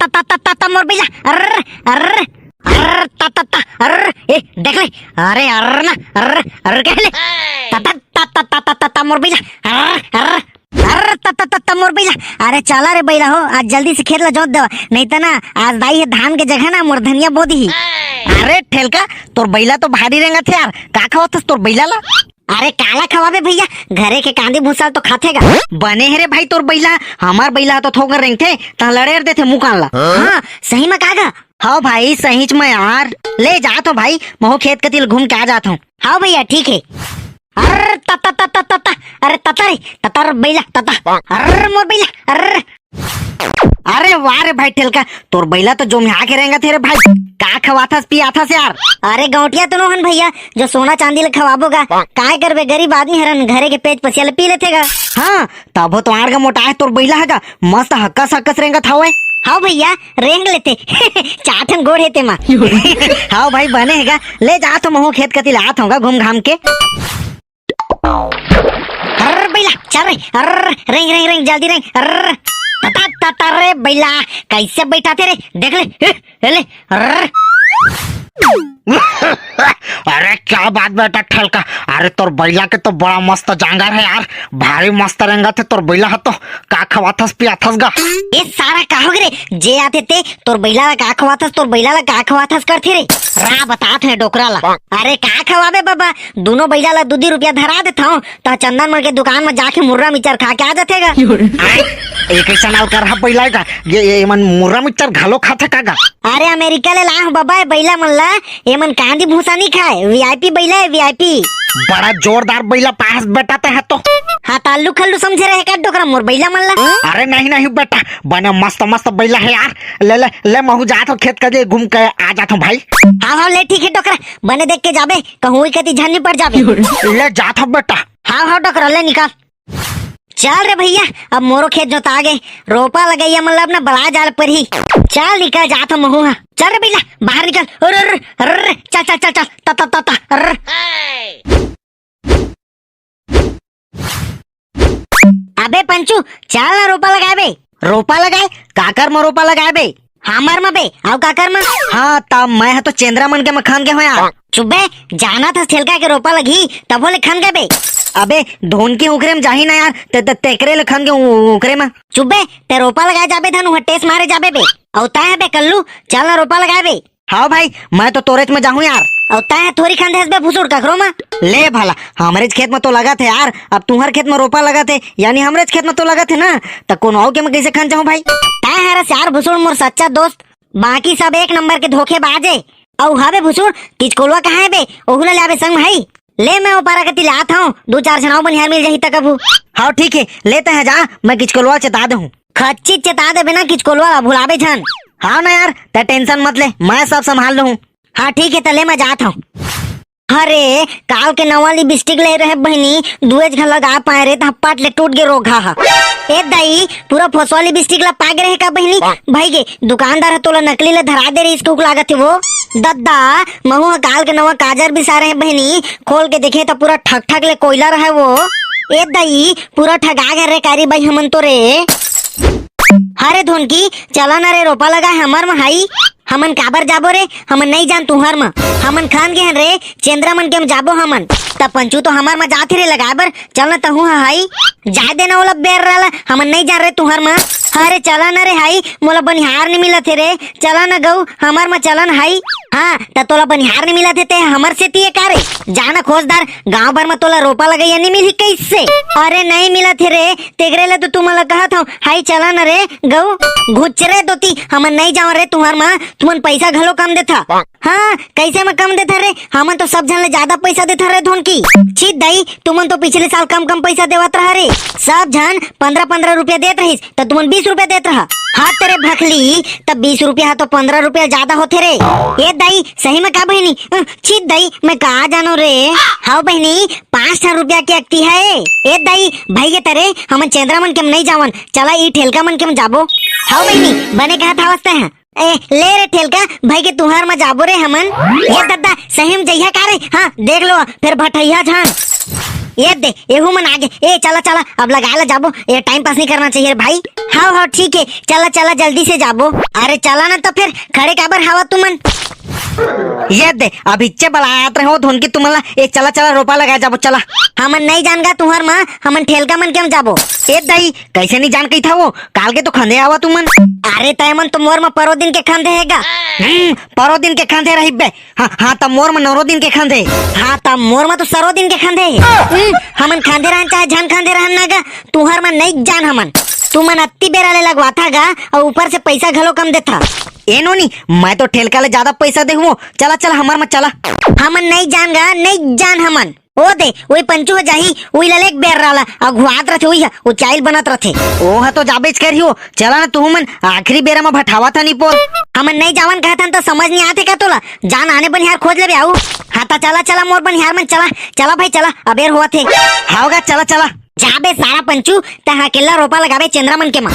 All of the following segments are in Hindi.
ता ता ता ता ता मोर बिला अर्र अर्र अर्र ता ता ता अर्र ए देख ले अरे अर्र ना अर्र अर्र कह ले ता ता ता ता ता ता ता मोर बिला अर्र अर्र अर्र ता ता ता ता मोर बिला। अरे चला रे बैला हो, आज जल्दी से खेत ला जोत देवा, नहीं तो ना आज दाई है धान के जगह ना मोर धनिया बो दी। अरे ठेलका तोर बैला तो भारी रहेगा थे यार, का खावतस तोर बैला ला? अरे काला खवाबे भैया, घरे के कांदी भूसा तो खातेगा। बने है रे भाई तोर बैला, हमार बैला तो थोकर रेंगथे ता लड़ेर देथे मुकान ला। हाँ सही में कागा? हाँ भाई सही में यार, ले जात हूँ भाई, महू खेत कतिल घूम के आ जात हूँ। हाँ भैया ठीक है। अरे तता तता तता अरे तता रे तता रे बैला तता अरे मोर बैला अरे अरे वाह रे भाई ठेलका, तोर बैला तो जो यहाँ के रहेगा तेरे भाई, का खवाथस पियाथस यार? अरे गौटिया तो नोहन भैया जो सोना चांदी ले खवाबोगा, काय करबे गरीब आदमी हरन घरे के पेट पसिया पी लेतेगा। हाँ तब तो आड़ का मोटा है तोर बैला हैगा, मस्त हक्कस हक्कस रहेगा था। हाँ भैया रेंग लेते चाटन गोड़ हेते माँ। हाँ भाई बने हैगा, ले जा तो महू खेत कति लात होगा घूम घाम के। अर्र बैला चल रे, अर्र रेंग रेंग रेंग जल्दी रेंग, अर्र तता तता रे बैला कैसे बैठाते रे, देख ले ले अर्र। अरे क्या बात बेटा ठेलका, अरे तोर बैला के तो बड़ा मस्त जांगर है यार, भारी मस्त रहेगा थे तोर बैला है तो, का खवाथस पियाथस गा? ये सारा का हो रे, जे आते थे तोर बैला ला का खवाथस, तोर बैला ला का खवाथस करथे रे, रा बतात है डोकरा ला। अरे का खवाबे बाबा, दोनों बैला ला 2 रुपया धरा देता हूँ तो चंदन मन के दुकान में जाके मुर्रा मिचर खा के आ जातेगा। एक ऐसा नाल कर बैला का ये मन मुर्रा मिचर घालो खाते का गा? अरे अमेरिका ले ला बाबा बैला मन ला, ये मन कांदी भूसा नहीं खाए, वीआईपी बैला है वीआईपी। बड़ा जोरदार बैला पास बैठाते है तो। हाँ ताल्लू खल्लू समझे रहे का डोकरा मोर बैला मन ला? अरे नहीं नहीं बेटा, बने मस्त मस्त बैला है यार, ले ले ले महू जात हो खेत के घूम के आ जात हूँ भाई। हाँ हाँ ले ठीक है डोकरा, बने देख के जाबे कहूँ कति झन्नी पड़ जाबे। ले जात हो बेटा। हाँ हाँ डोकरा ले निकाल। चल रे भैया अब मोरो खेत जोता गए, रोपा लगाइया मतलब ना बड़ा जाल पर ही, चल निकल जाता महू। हाँ चल रे भैया बाहर निकल, अरे चल चल चल चल ता ता ता अरे अबे पंचू चल ना रोपा लगाए बे। रोपा लगाए काकर में रोपा लगाए बे? हमार में बे आओ काकर में। हाँ तब मैं है तो चंद्रा मन के मखान के हो यार। चुबे जाना था ठेलका के रोपा लगी तब बोले खन गए बे। अबे धोन की उकरे में जाही ना यार, तेकरे लखन के उकरे में। चुबे ते रोपा लगाए जाबे धनु हटेस मारे जाबे बे, औता है बे कल्लू चल ना रोपा लगाए बे। हाँ भाई मैं तो तोरेत में जाऊँ यार। औता है थोड़ी खंदेस बे फुसुड़ ककरो में। ले भला हमारे खेत में तो लगा थे यार, अब तुम्हारे खेत में रोपा लगा थे यानी हमारे खेत में तो लगा थे ना, तो कौन और के मैं कैसे खन जाऊँ भाई? ता है यार भुसुड़ मोर सच्चा दोस्त, बाकी सब एक नंबर के धोखेबाजे। औ हाबे भुसुड़ किचकोलवा कहाँ है बे, ओहुला लाबे संग भाई। ले मैं वो पारा कति लात हूँ, 2-4 जनाओ बनिहार मिल जाही तक अबू। हाँ ठीक है लेते हैं, जा मैं किचकोलवा चेता दे हूँ। खच्ची चेता दे बिना किचकोलवा भुलाबे छन। हाँ ना यार ते टेंशन मत ले, मैं सब संभाल लूँ। हाँ ठीक है तले मैं जाता हूँ। अरे काल के नवाली बिस्टिक ले रहे बहनी, दुएज घर लगा पाए रे धप्पाट ले टूट के रोगा हा। ए दाई पूरा फसवाली बिस्टिक ला पाग रहे का बहनी, भाई के दुकानदार है तोला नकली ले धरा दे रही इसको लागत है वो। दद्दा महू काल के नवा काजर भी सारे हैं बहनी, खोल के देखे तो पूरा ठक ठक ले कोयला रहा वो। ए दाई पूरा ठगा गए रे कारी भाई हमन तो रे। हरे धुन की चला ना रे रोपा लगा है हमार में हाई, हमन काबर जाबो रे, हमन नहीं जान तुहर में, हमन खान गए रे चंद्रा मन के हम जाबो हमन। तब पंचू तो हमार में जाते रे लगाबर, चल ना तहु हाई जा देना वाला बेर रहा, हमन नहीं जा रहे तुहर में। अरे चला ना रे हाई मोला बनिहार नहीं मिला थे रे, चला ना गऊ हमार में चलन हाई। हाँ त तोला बनिहार नहीं मिला थे हमर से तिये का रे, जाना खोजदार गांव भर में तोला रोपा लगाई नहीं मिली कैसे? अरे नहीं मिला थे रे तेगरे ले तो तुम मला कहा था हाई चला ना रे गऊ घुचरे दोती, हमन नहीं जाओ रे तुहर में, तुमन पैसा घलो कम देता। हाँ कैसे में कम देता रे, हमन तो सब जन ले ज्यादा पैसा देता रे धोन की। छी दई तुमन तो पिछले साल कम कम पैसा देवत रहा रे, सब जन 15-15 रुपया देत रहीस तो तुमन 20 रुपया देत रहा। हाँ तेरे भखली तब 20 रुपया तो 15 रुपया ज्यादा होते रे। ये दई सही में का बहनी, छी दई मैं कहा जानो रे। हाँ बहनी 5 रुपया की अक्ति है। ए दई भाई ये तेरे हमन चंद्रा मन के नहीं जावन, चला ई ठेलका मन के जाबो। हाँ बहनी बने कहा था वस्ते हैं ए ले रे ठेलका भाई के तुहार में जाबो रे हमन। ये दद्दा सही में जइहा का रे, हाँ देख लो फिर भटैया छन। ये दे एहू मन आगे। ए चला चला अब लगा ला जाबो, ये टाइम पास नहीं करना चाहिए भाई। हाँ हाँ ठीक है, चला चला जल्दी से जाबो। अरे चला ना तो फिर खड़े काबर हवा तुमन। ये दे अब इच्चे बलायात रहे हो धुन की तुमला। ए चला चला रोपा लगा जाबो चला। हमन नहीं जान तुहर माँ, हमन ठेलका मन केम जाबो। ए दई कैसे नहीं जान कही था वो, काल के तो खंदे आवा तुमन। अरे तय मन तो मोर में परो दिन के खंदे हैगा। परो दिन के खंदे रही बे। हाँ तब मोर में नौरो दिन के खंदे। हाँ तब मोर में तो सरो दिन के खंदे। हमन खंदे रहन चाहे झन खंदे रहन ना गा, तुहर में नहीं जान हमन। तुमन अत्ती बेरा ले लगवा था गा और ऊपर से पैसा घलो कम देता। ए नोनी मैं तो ठेलका ले ज्यादा पैसा दे हूँ। चला चला हमार में चला। हमन नहीं जान गा, नहीं जान हमन। ओ दे वही पंचू हो जाही, वही ललेक बेर रहा और घुआत रथे, वही वो चाइल बनत रथे। ओह तो जाबेच कर हो। चला ना तू मन आखिरी बेरा में भठावा था नहीं पोल। हमन नहीं जावन कहतन तो समझ नहीं आते का तोला। जान आने बनिहार खोज ले आऊ। हाँ ता चला चला मोर बनिहार मन चला। चला भाई चला अबेर हुआ थे। हाओगा चला चला। जाबे सारा पंचू तहा अकेला रोपा लगाबे चंद्रमन के माँ।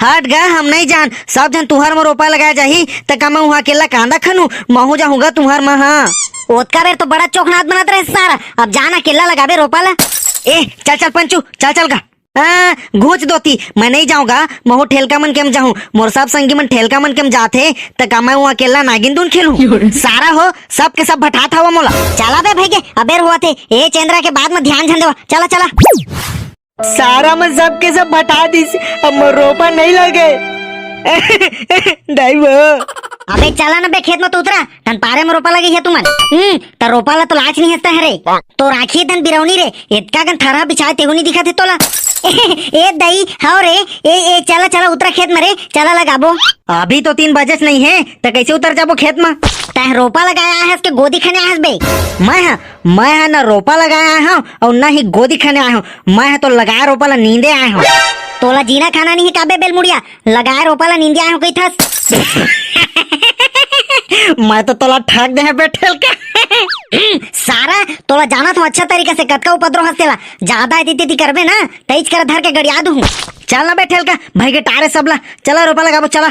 हट गा हम नहीं जान, सब जन तुहार में रोपा लगाया जाही त का मैं वहाँ अकेला कांदा खनू महू जाऊंगा तुहार में। हाँ ओतका बेर तो बड़ा चौखनात बनत रहे सारा। अब जाना अकेला लगाबे रोपा ला। ए चल चल पंचू चल चल गा। घूच दोती मैं नहीं जाऊंगा, महू ठेलका मन केम जाऊं। मोर सब संगी मन ठेलका मन केम जाते त का मैं वहाँ अकेला नागिन दून खेलूं। सारा हो सब के सब भटा था वो मोला। चला बे भाई के अबेर हुआ थे। ए चंद्रा के बाद में ध्यान झन देवा। चला चला सारा में सब के सब भटा दी। अब मोर रोपा नहीं लगे। अबे चला ना बे खेत में तो उतरा तन पारे में रोपा लगी है तुमन। त रोपा ला तो लाच नहीं हंसता है रे। तो राखी तन बिरौनी रे इतका गन थरा बिछाए तेहू नहीं दिखा थे तोला। ए दई हाओ रे। ए चला चला उतरा खेत में रे, चला लगाबो। अभी तो 3 बजे नहीं है तो कैसे उतर जाबो खेत में। तह रोपा लगाया है उसके गोदी खाने आया बे। मैं ना रोपा लगाया हूँ और ना ही गोदी खाने आया हूँ। मैं तो लगाया रोपा ला नींदे आया हूँ। तोला जीना खाना नहीं है काबे बेलमुड़िया, लगाया रोपा ला नींदे आया हूँ कही थस। मैं तो तोला ठग दे बैठे के। सारा तोला जाना तो अच्छा तरीके से कतका उपद्रव हंसेला। ज्यादा इति करबे ना तेज कर धर के गड़िया दूं। चल ना बैठेल का भाई के टारे सबला। चला रोपा लगाबो चला।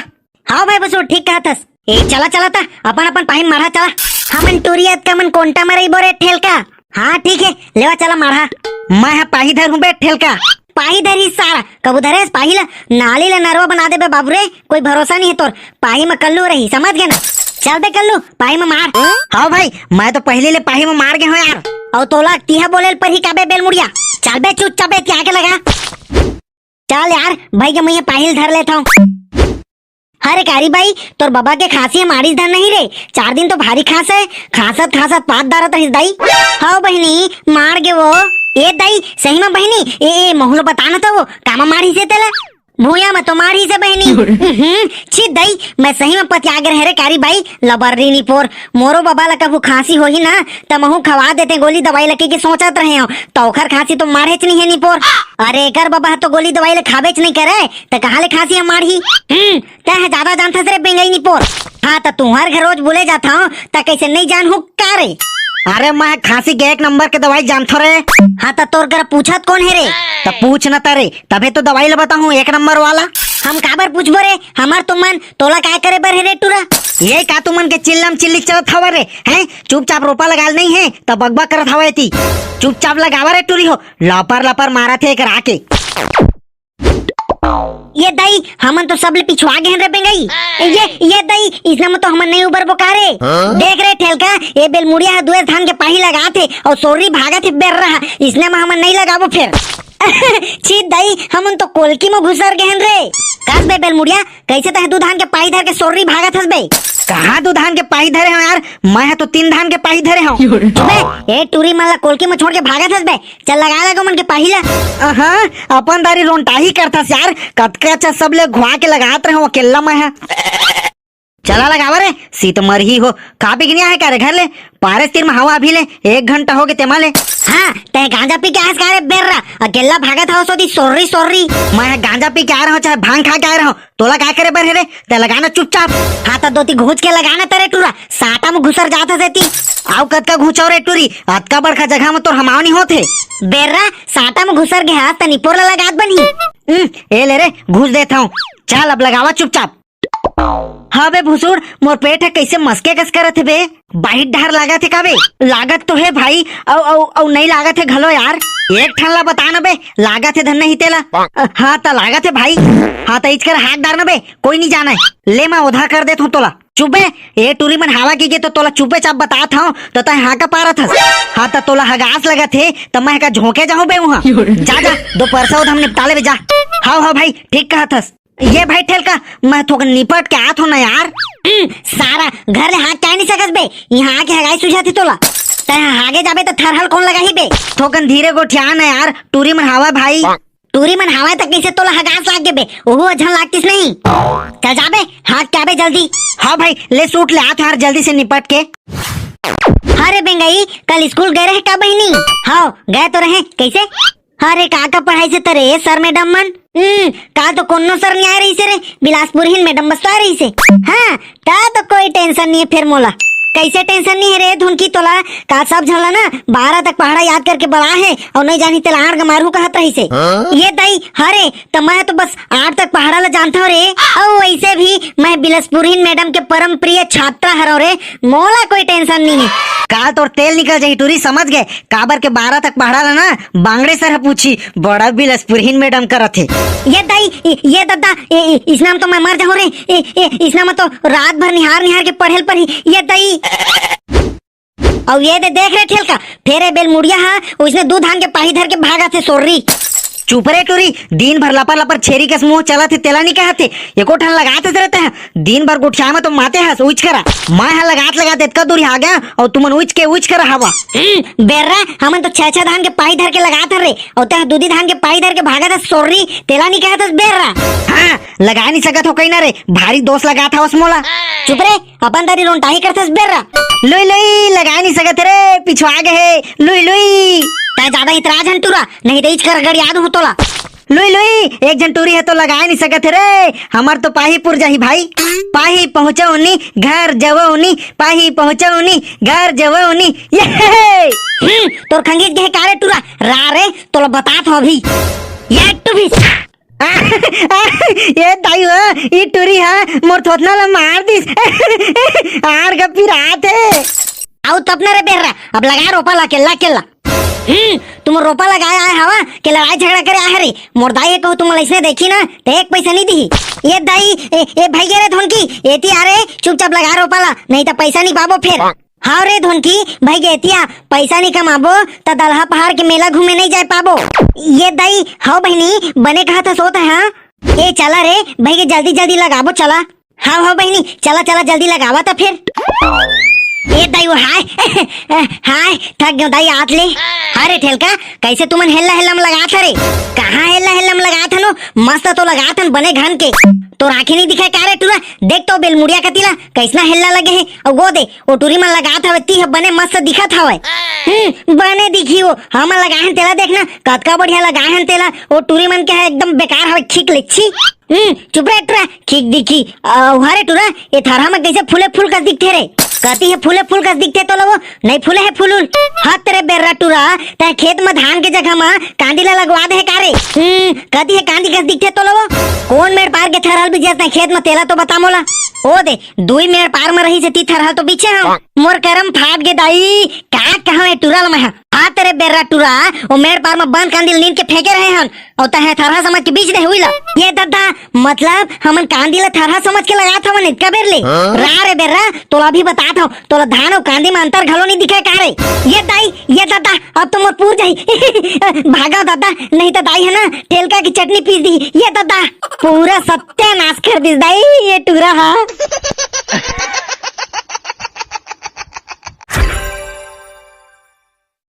हाँ भाई बस ठीक कहा थस। ए चला चला था अपन अपन पाहिन मारा चला। हमन टूरियत का मन कोंटा मरई बोरे ठेल का। हाँ ठीक है लेवा चला मारा। मैं पाही धर हूँ बैठ ठेल का। पाही धरी सारा कबू धरे पाही ला नाली ला नरवा बना दे बे बाबू रे। कोई भरोसा नहीं है तोर। पाही में कल्लू रही समझ गए ना। चल बे कल्लू पाही में मार। हाँ भाई मैं तो पहले ले पाही में मार गए हो यार। और तोला तिहा बोले पर ही काबे बेल मुड़िया। चल बे चुपचाप बे क्या के लगा। चल यार भाई के मैं पाहिल धर लेता हूँ। अरे कारी भाई तोर बाबा के खांसी है मारिस धर नहीं रे। 4 दिन तो भारी खांस है। खांसत खांसत पात दारत है दाई। हाँ बहनी मार गे वो। ए दाई सही में बहनी ए मोहलो बताना था वो कामा मारी से तेला। भूया में तो मारी से बहनी। छी दई मैं सही में पतियाग रहे रे कारी भाई लबर्री नी पोर। मोरो बाबा ला कबू खांसी हो ही ना त महू खवा देते गोली दवाई लकी के सोचत रहे हो। तो ओखर खांसी तो मारेच नहीं है नी पोर। अरे कर बाबा तो गोली दवाई ले खावेच नहीं करे त कहाँ ले खांसी हम मारही। तह ज्यादा जानता रे बेंगई नी पोर। हाँ तो तुम्हारे घर रोज बोले जाता हूँ त कैसे नहीं जान हूँ का रे। अरे मैं खांसी के 1 नंबर के दवाई जानता रे। हाँ तो तोर कर पूछत कौन है रे। तो पूछ न तारे तबे तो दवाई ले बता हूँ 1 नंबर वाला। हम काबर पूछबो रे हमार तुमन तोला काय करे बर है रे टूरा। ये का तुमन के चिल्लम चिल्ली चलत हवा रे हैं। चुपचाप रोपा लगाल नहीं है तब बकबक करत हवा थी। चुपचाप लगावा रे टूरी हो लपर लपर मारा थे करा के। ये दई हमन तो सब ले पिछवा गए रे बेंगई। ये दई इसने में तो हमन नहीं उबर बोकारे। देख रे ठेलका ये बेलमुड़िया है दुए धान के पाही लगा थे और सोरी भागा थे बेर रहा। इसने में हमन नहीं लगाबो फिर। छी दई हमन तो कोलकी में घुसर गए रे। कस बे बेलमुड़िया कैसे तह दू धान के पाही धर के सोरी भागत हस बे। कहाँ 2 धान के पाही धरे हो यार। मैं तो 3 धान के पाही धरे हूँ। ए टूरी मन ला कोलकी में छोड़ के भागत हस बे। चल लगा लगो मन के पाही ला। हाँ अपन दारी रोंटाही करता यार। कतका अच्छा सब ले घुआ के लगात रहे हो अकेला मैं है। चला लगावा रे सीत मरही हो। खा पी गया है करे घर ले पारे तीर में हवा अभी ले 1 घंटा हो गए तेमा ले। हाँ ते गांजा पी के आस का रे बेर रहा अकेला भागत हो सोदी सोरी सोरी। मैं गांजा पी के आ रहा हूँ चाहे भांग खा के आ रहा हूँ। तोला क्या करे बर है रे ते लगाना चुपचाप। हाँ तो 2 घूच के लगाना तेरे टूरा साटा में घुसर जाता सेती। आओ कतका घुचाओ रे टूरी अतका बड़का जगह में तो हमाव नहीं होते। बेर्रा साटा में घुसर गया तनी पोर लगात बनी। ए ले रे घुस देता हूँ। चल अब लगावा चुपचाप। हाँ बे भुसुड़, मोर पेट है कैसे मस्के कस करत है बे। बाहिर डहर लागत है का बे? लागत तो है भाई, औ नहीं लागत है घलो यार। एक ठन ला बता ना बे, लागत है धन नहीं तेला। हाँ तो लागत है भाई। हाँ तो इचकर हाथ डार ना बे, कोई नहीं जाना है। ले मैं उधा कर देता हूँ तोला। चुपे ए टूरी मन हवा की गे तो तोला चुपे चाप बतात हूँ तो तय हाँ का पारत हस। हाँ तो तोला हगास लगा थे तो मैं का झोंके जाऊँ बे वहाँ। जा जा दो परसा हम निपटा ले जा। हाँ भाई ठीक कहा थस। ये भाई ठेल का मैं थोड़ा निपट के आत हूँ ना यार। सारा घर ले हाथ क्या नहीं सकस बे, यहाँ आके हगाई सुझाती तोला। तय आगे जाबे तो थरहल कौन लगा ही बे। थोकन धीरे गोठिया ना यार, टूरी मन हवा भाई। टूरी मन हवा तक कैसे तोला हगास लाग गे बे, ओहो अझन लागतिस नहीं। चल जाबे हाथ क्या बे जल्दी। हाँ भाई ले सूट ले आत यार जल्दी से निपट के। अरे बेंगई कल स्कूल गए रहे का बहनी? हाँ गए तो रहे, कैसे? अरे का पढ़ाई से तरे सर मैडम मन? का तो कोनो सर नहीं आ रही से रे, बिलासपुर ही मैडम बस तो आ रही से। हाँ ता तो कोई टेंशन नहीं है फिर मोला। कैसे टेंशन नहीं है रे धुनकी तोला? का सब झला ना 12 तक पहाड़ा याद करके बड़ा है और नहीं जानी तेला 8 मारू कहत रही से। ये दाई हरे तो मैं तो बस 8 तक पहाड़ा ला जानता हूँ रे। और वैसे भी मैं बिलासपुरहीन मैडम के परम प्रिय छात्रा हरो रे, मोला कोई टेंशन नहीं है। का तोर तेल निकल जाही टूरी, समझ गए? काबर के 12 तक पढ़ा ला ना बांगड़े सर पूछी बड़ा बिलासपुरहीन मैडम करत है। ये दाई ये दादा इस नाम तो मैं मर जाऊँ रे। इस नाम तो रात भर निहार निहार के पढ़ेल पर ही। ये दाई और ये दे देख रहे ठेल का फेरे बेल मुड़िया हा, उसने दूध हांग के पाही धर के भागा थे सोर्री। चुप रे टूरी, दिन भर लपर लपर छेरी के मुंह चला थे तेला नहीं कहते। एको ठन लगाते रहते हैं दिन भर गुठिया में तो माते हस उच करा। मैं हा लगाते इतना दूर आ गया और तुमन उच करा हवा। बेर्रा हमन तो 6 धान के पाही धर के लगाते रे और ते दूधी धान के पाही धर के भागा था सोर्री, तेला नहीं कहत बेर्रा। हाँ लगा नहीं सकत हो कहीं ना रे, भारी दोस्त लगा था उस मोला। चुप रे अपन तारी रोंटाही करथस बेर्रा। लुई लुई लगा नहीं सकत रे, पिछवा गए लुई लुई। तय ज्यादा इतराज हन टूरा नहीं तो इचकर गड़ याद हो तोला। लुई लुई एक जन टूरी है तो लगा नहीं सकत रे, हमार तो पाही पुर जाही भाई। पाही पहुंचौनी घर जवौनी, पाही पहुंचौनी घर जवौनी। ये तोर खंगीत के कारे टूरा रा रे तोला बतात हो अभी। ये टू भी ये दाई हो ये टूरी है मोर थोतना ला मार दिस। आर गप्पी रात है आओ तब न रे बेर्रा अब लगा रोपा ला केला। तुम रोपा लगाया है हवा के लड़ाई झगड़ा करे आ रे। मोर दाई कहू तुम ऐसे देखी ना तो 1 पैसा नहीं दी। ये दाई ए भाई गे रे धोनकी एती आ रे चुपचाप लगा रोपा ला नहीं तो पैसा नहीं पाबो फिर। हाँ रे धोनकी भाई गेतिया पैसा नहीं कमाबो तो दलहा पहाड़ के मेला घूमे नहीं जा पाबो। ये दाई हाँ बहनी बने कहा था सोता है। हाँ ए चला रे भाई के जल्दी जल्दी लगाबो चला। हाँ बहनी चला चला जल्दी लगावा था फिर। ये दाई वो हाय हाय थक गयो दाई आत ले। अरे ठेलका कैसे तुमन हेल्ला हेल्लम लगा था रे? कहाँ हेल्ला हेल्लम लगा था नो, मस्त तो लगा था बने घन के। तो आंखें नहीं दिखा क्या रे टूरा? देख तो बेलमुड़िया कतीला कैसना हेल्ला लगे है और वो दे वो टूरी मन लगा था वती है बने मस्त दिखा था। बने दिखी वो हम लगा है तेला देखना कतका बढ़िया लगा है तेला। वो टूरी मन के है एकदम बेकार हवे खीक लिच्छी। चुप रे टूरा खीक दिखी। हरे टूरा ये थारा में कैसे फूले फूल का दिखते रे? कहती है फूले फूल का दिखते तो लो नहीं फूले है फूल। हाथ तेरे बेर्रा टूरा तय खेत में धान के जगह में कांडी ला लगवा दे कारे। कहती है कांडी कस दिखते तो लो कौन मेड़ पार के थरहल भी जैसे खेत में तेला तो बता मोला। ओ दे 2 मेड़ पार में रही से 3 थरहल तो पीछे हम मोर करम फाट गे दाई का कहां है टूरा मैं। हाँ तेरे बेर्रा टूरा वो मेड़ पार में बंद कांडी नींद के फेंके रहे हन और तय थरहा समझ के बीच दे हुई ला। ये दादा मतलब हमन कांडी ला थरहा समझ के लगा था मन इतका बेर ले रा रे बेर्रा तोला भी बता था तोला धान और कांदी में अंतर घलो नहीं दिखे का रे। ये दाई ये दादा अब तो मोर पूर जाई। भागा दादा नहीं तो दाई है ना तेलका की चटनी पीस दी। ये दादा पूरा सत्यानाश कर दी दाई ये टूरा। हाँ